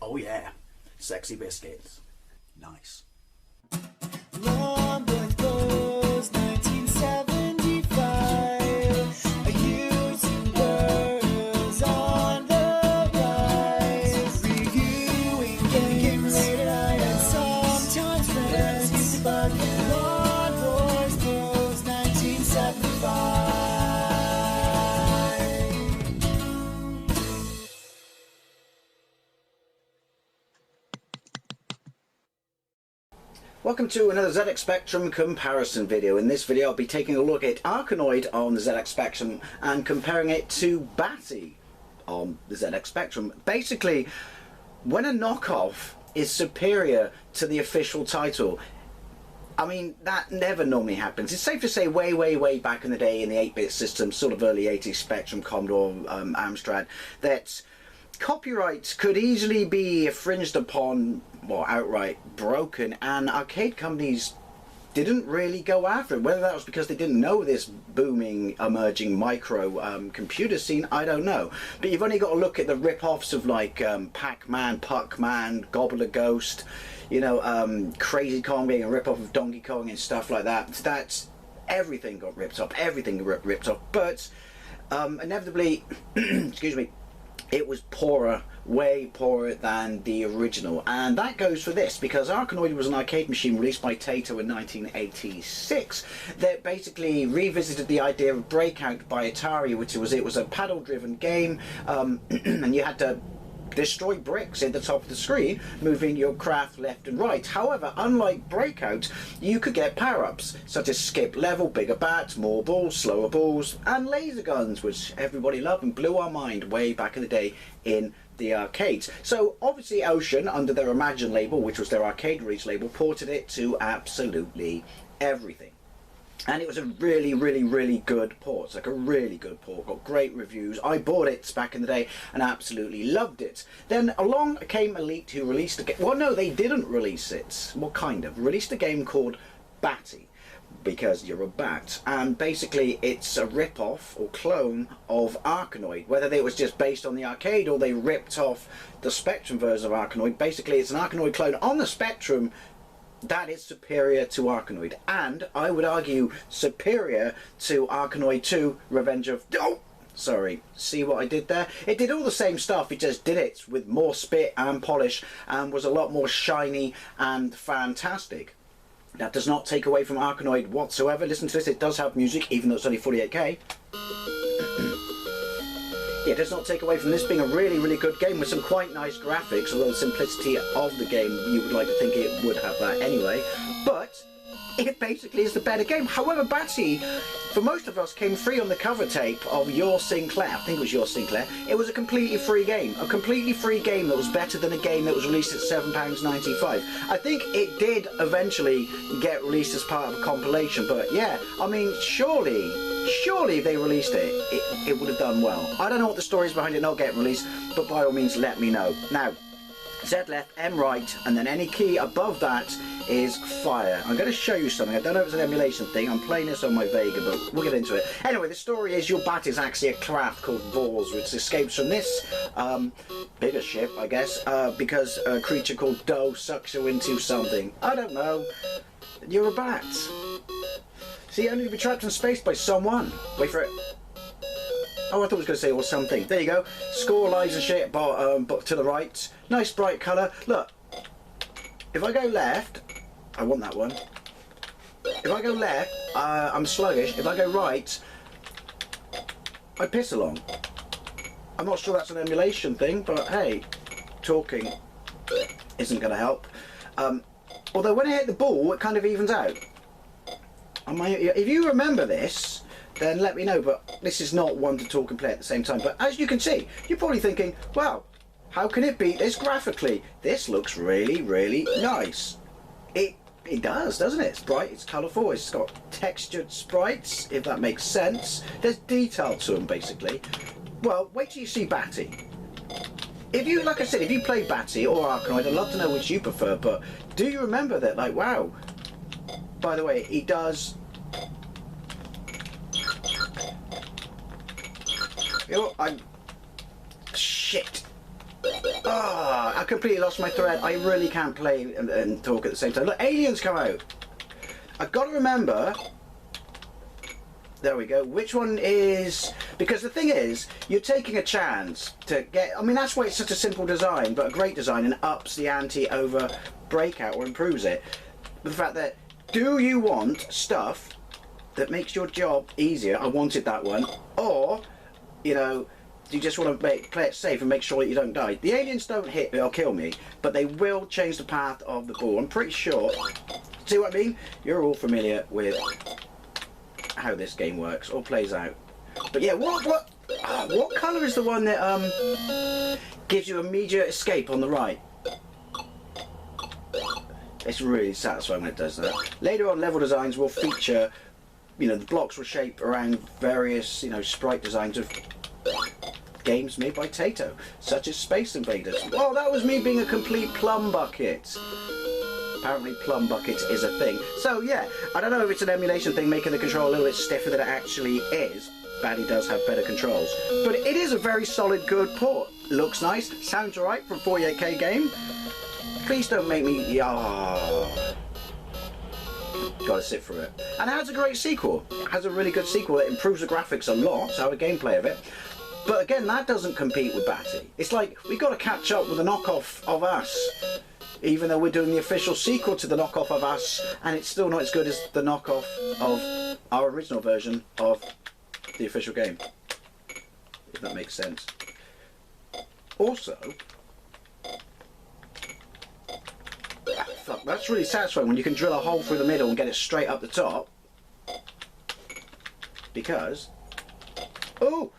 Oh yeah, sexy biscuits. Nice. Long boys blues, 1975. Using girls on the rise. Reviewing games late at night and sometimes friends. But Long boys blues, 1975. Welcome to another ZX Spectrum comparison video. In this video I'll be taking a look at Arkanoid on the ZX Spectrum and comparing it to Batty on the ZX Spectrum. Basically, when a knockoff is superior to the official title, I mean, that never normally happens. It's safe to say way back in the day in the 8-bit system, sort of early 80s Spectrum, Commodore, Amstrad, that copyrights could easily be infringed upon or outright broken, and arcade companies didn't really go after it. Whether that was because they didn't know this booming, emerging micro computer scene, I don't know. But you've only got to look at the rip-offs of like Pac-Man, Puck-Man, Gobbler Ghost, you know, Crazy Kong being a rip-off of Donkey Kong and stuff like that. That's everything got ripped off. Everything got ripped off. But inevitably, excuse me, it was poorer, way poorer than the original, and that goes for this because Arkanoid was an arcade machine released by Taito in 1986 that basically revisited the idea of Breakout by Atari, which was a paddle-driven game, and you had to destroy bricks at the top of the screen, moving your craft left and right. However, unlike Breakout, you could get power-ups such as skip level, bigger bats, more balls, slower balls, and laser guns, which everybody loved and blew our mind way back in the day in the arcades. So obviously Ocean, under their Imagine label, which was their arcade release label, ported it to absolutely everything. And it was a really good port. It's like a really good port. Got great reviews. I bought it back in the day and absolutely loved it. Then along came Elite, who released a game. Well, no, they didn't release it. Well, kind of. Released a game called Batty, because you're a bat. And basically it's a rip-off or clone of Arkanoid. Whether it was just based on the arcade or they ripped off the Spectrum version of Arkanoid. Basically it's an Arkanoid clone on the Spectrum that is superior to Arkanoid, and I would argue superior to Arkanoid 2 Revenge of... Oh! Sorry, see what I did there? It did all the same stuff, it just did it with more spit and polish and was a lot more shiny and fantastic. That does not take away from Arkanoid whatsoever. Listen to this, it does have music, even though it's only 48k. It does not take away from this being a really good game with some quite nice graphics, although the simplicity of the game, you would like to think it would have that anyway. But it basically is the better game. However, Batty, for most of us, came free on the cover tape of Your Sinclair. I think it was Your Sinclair. It was a completely free game. A completely free game that was better than a game that was released at £7.95. I think it did eventually get released as part of a compilation, but yeah, I mean, surely if they released it, it would have done well. I don't know what the story is behind it not getting released, but by all means, let me know. Now, Z left, M right, and then any key above that is fire. I'm going to show you something. I don't know if it's an emulation thing. I'm playing this on my Vega, but we'll get into it. Anyway, the story is your bat is actually a craft called Balls, which escapes from this bigger ship, I guess, because a creature called Doe sucks you into something. I don't know. You're a bat. See, only to be trapped in space by someone. Wait for it. Oh, I thought it was going to say or something. There you go. Score lives and shit, but to the right. Nice bright colour. Look, if I go left, I want that one. If I go left, I'm sluggish. If I go right, I piss along. I'm not sure that's an emulation thing, but hey, talking isn't going to help. Although when I hit the ball, it kind of evens out. If you remember this, then let me know, but this is not one to talk and play at the same time. But as you can see, you're probably thinking, wow, how can it beat this graphically? This looks really nice. It does, doesn't it? It's bright, it's colourful, it's got textured sprites, if that makes sense. There's detail to them, basically. Well, wait till you see Batty. If you, like I said, if you play Batty or Arkanoid, I'd love to know which you prefer, but do you remember that? Like, wow. By the way, he does... You know, shit. Ah, I completely lost my thread. I really can't play and talk at the same time. Look, aliens come out. I've got to remember. There we go. Which one is... Because the thing is, you're taking a chance to get... I mean, that's why it's such a simple design, but a great design, and ups the ante over Breakout or improves it. But the fact that, do you want stuff that makes your job easier? I wanted that one. Or, you know, you just want to play it safe and make sure that you don't die. The aliens don't hit me or kill me, but they will change the path of the ball. I'm pretty sure... See what I mean? You're all familiar with how this game works or plays out. But yeah, what colour is the one that gives you immediate escape on the right? It's really satisfying when it does that. Later on, level designs will feature, you know, the blocks will shape around various, you know, sprite designs of games made by Taito, such as Space Invaders. Oh, that was me being a complete plum bucket. Apparently plum bucket is a thing. So yeah, I don't know if it's an emulation thing making the control a little bit stiffer than it actually is. Batty does have better controls. But it is a very solid, good port. Looks nice, sounds alright for a 48K game. Please don't make me... Gotta sit through it. And it has a great sequel. It has a really good sequel that improves the graphics a lot, so the gameplay of it. But again, that doesn't compete with Batty. It's like, we've got to catch up with the knockoff of us. Even though we're doing the official sequel to the knockoff of us, and it's still not as good as the knockoff of our original version of the official game. If that makes sense. Also, fuck, that's really satisfying when you can drill a hole through the middle and get it straight up the top. Because, oh,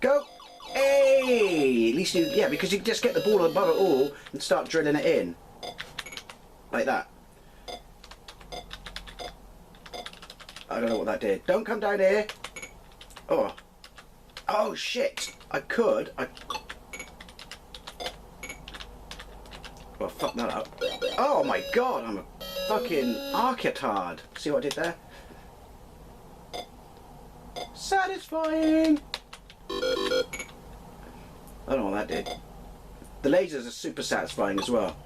go, hey! At least you, yeah, because you just get the ball above it all and start drilling it in. Like that. I don't know what that did. Don't come down here. Oh. Oh shit. I could. Well, fuck that up. Oh my god, I'm a fucking arcatard. See what I did there? Satisfying. I don't know what that did. The lasers are super satisfying as well.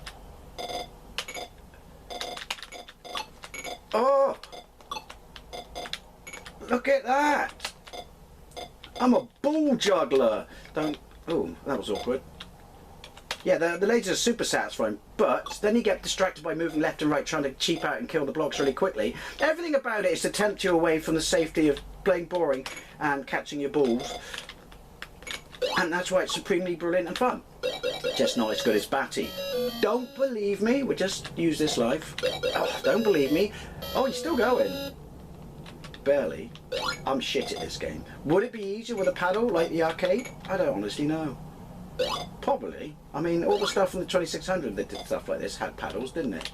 Oh! Look at that! I'm a ball juggler! Don't... Oh, that was awkward. Yeah, the lasers are super satisfying, but then you get distracted by moving left and right, trying to cheap out and kill the blocks really quickly. Everything about it is to tempt you away from the safety of playing boring and catching your balls. And that's why it's supremely brilliant and fun. Just not as good as Batty. Don't believe me? We'll just use this life. Oh, don't believe me? Oh, he's still going. Barely. I'm shit at this game. Would it be easier with a paddle like the arcade? I don't honestly know. Probably. I mean, all the stuff from the 2600 that did stuff like this had paddles, didn't it?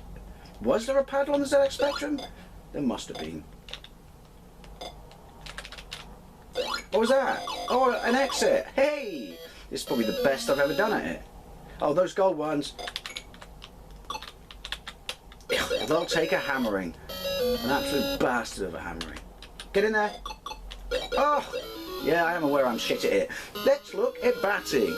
Was there a paddle on the ZX Spectrum? There must have been. What was that? Oh, an exit. Hey! This is probably the best I've ever done at it. Oh, those gold ones. They'll take a hammering. An absolute bastard of a hammering. Get in there. Oh! Yeah, I am aware I'm shit at it. Let's look at Batty.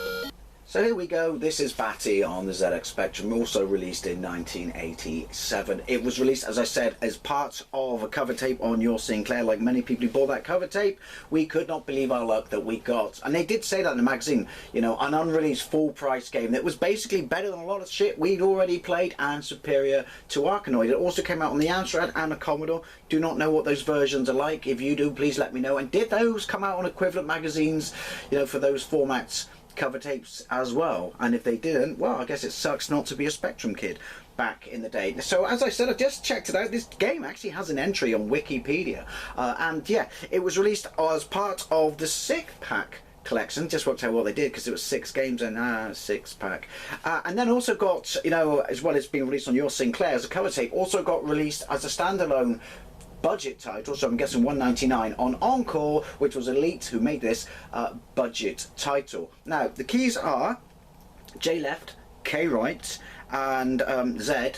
So here we go, this is Batty on the ZX Spectrum, also released in 1987. It was released, as I said, as part of a cover tape on Your Sinclair. Like many people who bought that cover tape, we could not believe our luck that we got, and they did say that in the magazine, you know, an unreleased full price game that was basically better than a lot of shit we'd already played and superior to Arkanoid. It also came out on the Amstrad and the Commodore. Do not know what those versions are like. If you do, please let me know. And did those come out on equivalent magazines, you know, for those formats? Cover tapes as well, and if they didn't, well, I guess it sucks not to be a Spectrum kid back in the day. So as I said, I just checked it out. This game actually has an entry on Wikipedia, and yeah, it was released as part of the 6-pack collection. Just worked out what they did because it was 6 games and 6-pack, and then also got, you know, as well as being released on Your Sinclair as a cover tape, also got released as a standalone budget title, so I'm guessing $1.99 on Encore, which was Elite who made this budget title. Now the keys are J left, K right, and Z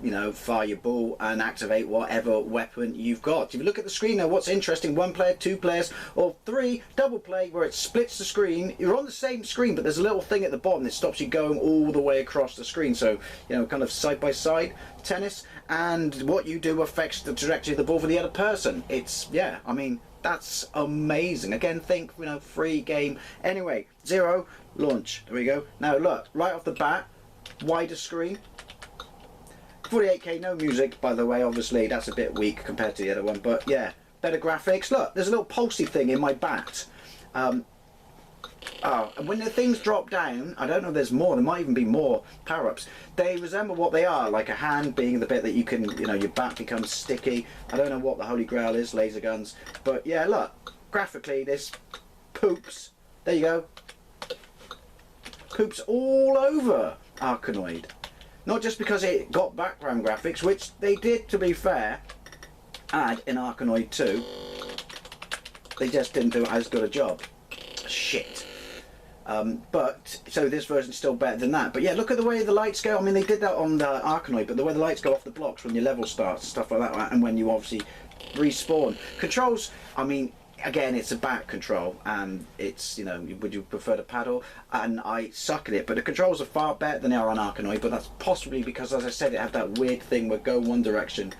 you know, fire your ball and activate whatever weapon you've got. If you look at the screen now, what's interesting, 1 player, 2 players, or 3, double play, where it splits the screen. You're on the same screen, but there's a little thing at the bottom that stops you going all the way across the screen. So, you know, kind of side-by-side tennis, and what you do affects the trajectory of the ball for the other person. It's, yeah, I mean, that's amazing. Again, think, you know, free game. Anyway, 0, launch. There we go. Now look, right off the bat, wider screen. 48K, no music, by the way, obviously. That's a bit weak compared to the other one, but yeah, better graphics. Look, there's a little pulsey thing in my bat. And when the things drop down, I don't know if there's more, there might even be more power-ups. They resemble what they are, like a hand being the bit that you can, you know, your bat becomes sticky. I don't know what the holy grail is, laser guns. But yeah, look, graphically this poops. There you go. Poops all over Arkanoid. Not just because it got background graphics, which they did, to be fair, add in Arkanoid 2. They just didn't do as good a job. Shit. But so this version's still better than that. But yeah, look at the way the lights go. I mean, they did that on the Arkanoid, but the way the lights go off the blocks when your level starts, stuff like that, and when you obviously respawn. Controls, I mean, again, it's a bat control, and it's, you know, would you prefer to paddle? And I suck at it, but the controls are far better than they are on Arkanoid, but that's possibly because, as I said, it had that weird thing where go one direction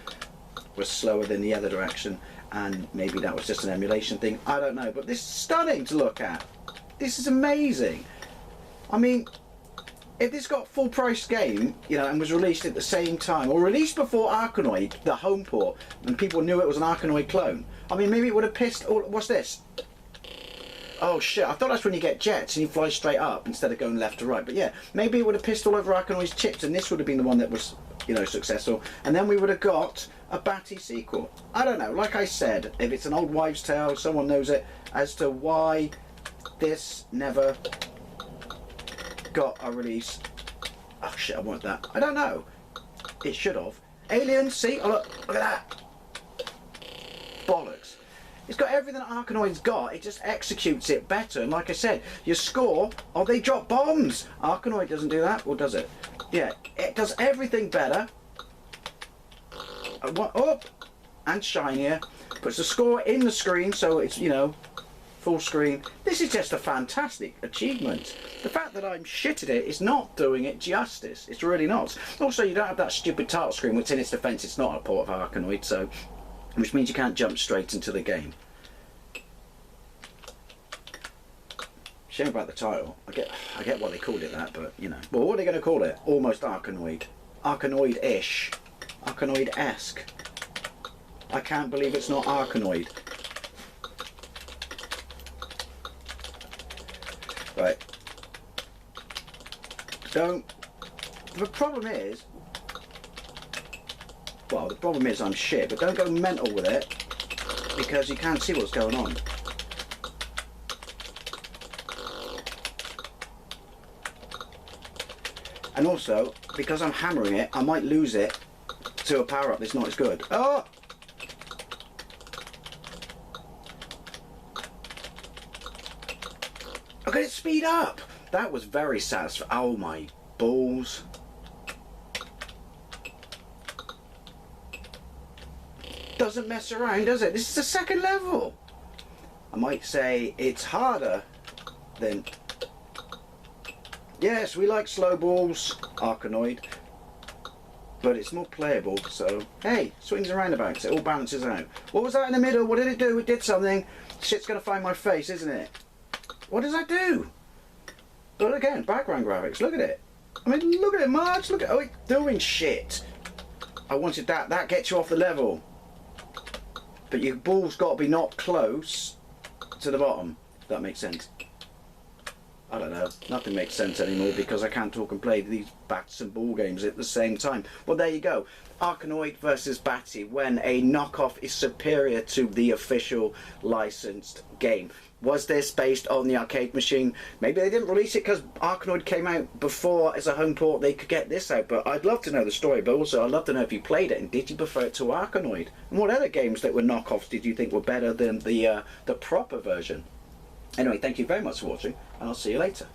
was slower than the other direction, and maybe that was just an emulation thing. I don't know, but this is stunning to look at. This is amazing. I mean, if this got full price game, you know, and was released at the same time, or released before Arkanoid, the home port, and people knew it was an Arkanoid clone, I mean, maybe it would have pissed. Oh, what's this? Oh shit! I thought that's when you get jets and you fly straight up instead of going left to right. But yeah, maybe it would have pissed all over Arkanoid's chips, and this would have been the one that was, you know, successful. And then we would have got a Batty sequel. I don't know. Like I said, if it's an old wives' tale, someone knows it as to why this never got a release. Oh shit! I want that. I don't know. It should have. Aliens. See? Oh look at that. Bollocks. It's got everything that Arkanoid's got, it just executes it better. And like I said, your score, oh, they drop bombs. Arkanoid doesn't do that, or does it? Yeah, it does everything better. Up and shinier. Puts the score in the screen, so it's, you know, full screen. This is just a fantastic achievement. The fact that I'm shit at it is not doing it justice. It's really not. Also, you don't have that stupid title screen, which in its defence, it's not a port of Arkanoid, so... which means you can't jump straight into the game. Shame about the title. I get why they called it that, but you know. Well, what are they going to call it? Almost Arkanoid. Arkanoid-ish. Arkanoid-esque. I can't believe it's not Arkanoid. Right. Don't. The problem is. Well, the problem is I'm shit, but don't go mental with it, because you can't see what's going on. And also, because I'm hammering it, I might lose it to a power-up that's not as good. Oh! Look at it speed up! That was very satisfying. Oh my balls. Doesn't mess around, does it? This is the second level. I might say it's harder than... Yes, we like slow balls, Arkanoid, but it's more playable, so hey, swings and roundabouts, it all balances out. What was that in the middle? What did it do? It did something. Shit's gonna find my face, isn't it? What does that do? But again, background graphics, look at it. I mean, look at it, Marge, look at... Oh, it's doing shit. I wanted that. That gets you off the level. But your ball's got to be not close to the bottom, if that makes sense. I don't know, nothing makes sense anymore because I can't talk and play these bats and ball games at the same time. Well, there you go. Arkanoid versus Batty, when a knockoff is superior to the official licensed game. Was this based on the arcade machine? Maybe they didn't release it because Arkanoid came out before as a home port they could get this out, but I'd love to know the story, but also I'd love to know if you played it and did you prefer it to Arkanoid? And what other games that were knockoffs did you think were better than the proper version? Anyway, thank you very much for watching, and I'll see you later.